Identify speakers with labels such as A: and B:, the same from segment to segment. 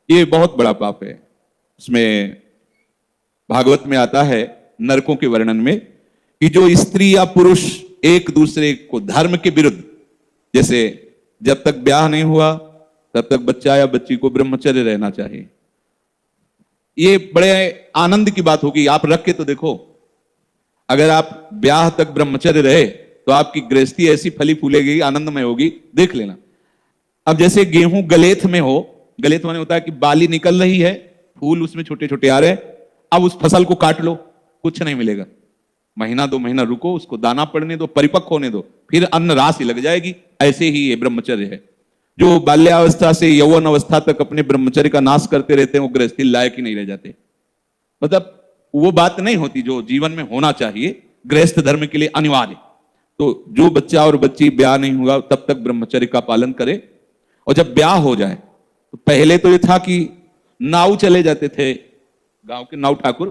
A: ये बहुत बड़ा पाप है। उसमें भागवत में आता है नरकों के वर्णन में कि जो स्त्री या पुरुष एक दूसरे को धर्म के विरुद्ध, जैसे जब तक ब्याह नहीं हुआ तब तक बच्चा या बच्ची को ब्रह्मचर्य रहना चाहिए। ये बड़े आनंद की बात होगी। आप रख के तो देखो, अगर आप ब्याह तक ब्रह्मचर्य रहे तो आपकी गृहस्थी ऐसी फली फूलेगी, आनंदमय होगी, देख लेना। अब जैसे गेहूं गलेथ में हो, गलेथ माने होता है कि बाली निकल रही है, फूल उसमें छोटे छोटे आ रहे हैं, अब उस फसल को काट लो, कुछ नहीं मिलेगा। महीना 2 महीना रुको, उसको दाना पड़ने दो, परिपक्व होने दो, फिर अन्न राशि लग जाएगी। ऐसे ही ये ब्रह्मचर्य है। जो बाल्यावस्था से यौवन अवस्था तक अपने ब्रह्मचर्य का नाश करते रहते हैं, वो गृहस्थी लायक ही नहीं रह जाते। मतलब वो बात नहीं होती जो जीवन में होना चाहिए, गृहस्थ धर्म के लिए अनिवार्य। तो जो बच्चा और बच्ची ब्याह नहीं हुआ तब तक ब्रह्मचर्य का पालन करे, और जब ब्याह हो जाए तो पहले तो ये था कि नाऊ चले जाते थे, गांव के नाऊ ठाकुर,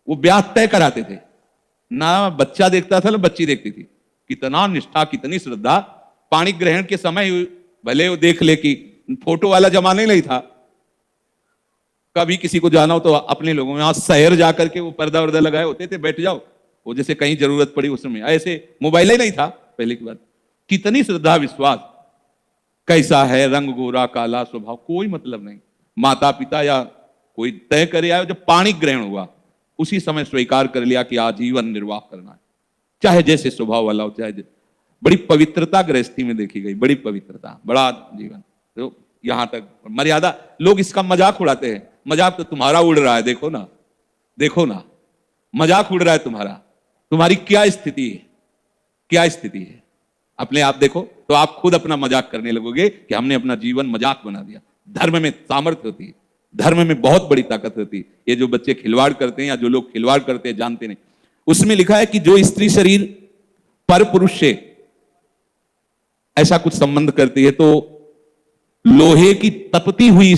A: वो ब्याह तय कराते थे, ना बच्चा देखता था ना बच्ची देखती थी। कितना निष्ठा, कितनी श्रद्धा। पाणी ग्रहण के समय भले वो देख ले कि फोटो वाला जमाना ही नहीं था, कभी किसी को जाना हो तो अपने लोगों में, यहां शहर जाकर के वो पर्दा वर्दा लगाए होते थे, बैठ जाओ, वो जैसे कहीं जरूरत पड़ी उस समय, ऐसे मोबाइल ही नहीं था पहले की बात। कितनी श्रद्धा विश्वास, कैसा है, रंग गोरा काला स्वभाव, कोई मतलब नहीं। माता पिता या कोई तय करे आए, जब पाणी ग्रहण हुआ उसी समय स्वीकार कर लिया कि आजीवन निर्वाह करना है, चाहे जैसे स्वभाव वाला हो, चाहे बड़ी पवित्रता गृहस्थी में देखी गई, बड़ी पवित्रता, बड़ा जीवन। तो यहां तक मर्यादा। लोग इसका मजाक उड़ाते हैं, मजाक तो तुम्हारा उड़ रहा है, देखो ना, देखो ना, मजाक उड़ रहा है तुम्हारा। तुम्हारी क्या स्थिति है, क्या स्थिति है, अपने आप देखो तो आप खुद अपना मजाक करने लगोगे कि हमने अपना जीवन मजाक बना दिया। धर्म में सामर्थ्य होती है, धर्म में बहुत बड़ी ताकत होती है। ये जो बच्चे खिलवाड़ करते हैं या जो लोग खिलवाड़ करते हैं जानते नहीं। उसमें लिखा है कि जो स्त्री शरीर पर पुरुष से ऐसा कुछ संबंध करती है तो लोहे की तपती हुई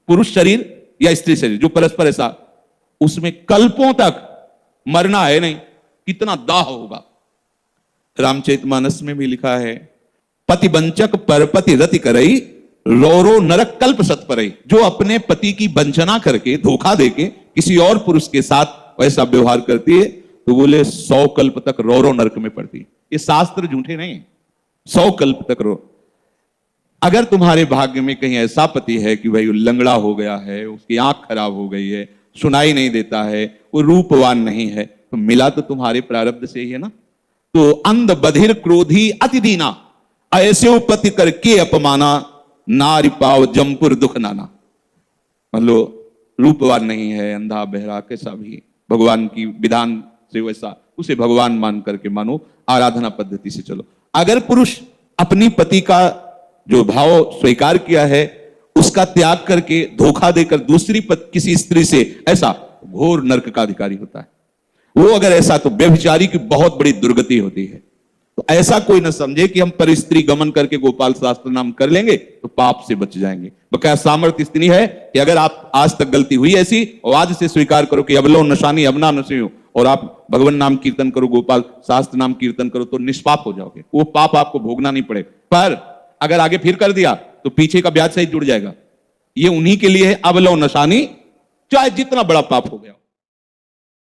A: पुरुष शरीर या स्त्री शरीर जो परस्पर ऐसा, उसमें कल्पों तक मरना है नहीं, कितना दाह होगा। रामचरितमानस में भी लिखा है, पति वंचक परपति रति करई, रोरो नरक कल्प सतपरई। जो अपने पति की वंचना करके, धोखा देके किसी और पुरुष के साथ वैसा व्यवहार करती है तो बोले 100 कल्प तक रोरो नरक में पड़ती है। ये शास्त्र झूठे नहीं, 100 कल्प तक रो। अगर तुम्हारे भाग्य में कहीं ऐसा पति है कि भाई लंगड़ा हो गया है, उसकी आंख खराब हो गई है, सुनाई नहीं देता है, वो रूपवान नहीं है, तो मिला तो तुम्हारे प्रारब्ध से ही है ना। तो अंध बधिर क्रोधी अति दीना, ऐसे पति करके अपमाना, नारी पाव जमपुर दुख नाना। मतलब रूपवान नहीं है, अंधा बहरा कैसा भी, भगवान की विधान से वैसा, उसे भगवान मान करके मानो, आराधना पद्धति से चलो। अगर पुरुष अपनी पति का जो भाव स्वीकार किया है उसका त्याग करके धोखा देकर दूसरी किसी स्त्री से, ऐसा घोर नरक का अधिकारी होता है वो। अगर ऐसा तो व्यभिचारी की बहुत बड़ी दुर्गति होती है। तो ऐसा कोई न समझे कि हम पर स्त्री गमन करके गोपाल शास्त्र नाम कर लेंगे तो पाप से बच जाएंगे। बकाया सामर्थ्य इतनी है कि अगर आप आज तक गलती हुई ऐसी और आज से स्वीकार करो कि अबलो नशानी अबना नसी, और आप भगवान नाम कीर्तन करो, गोपाल शास्त्र नाम कीर्तन करो, तो निष्पाप हो जाओगे। वो पाप आपको भोगना नहीं पड़े। पर अगर आगे फिर कर दिया तो पीछे का ब्याज सहित जुड़ जाएगा। ये उन्हीं के लिए है अबलो नशानी, चाहे जितना बड़ा पाप हो गया।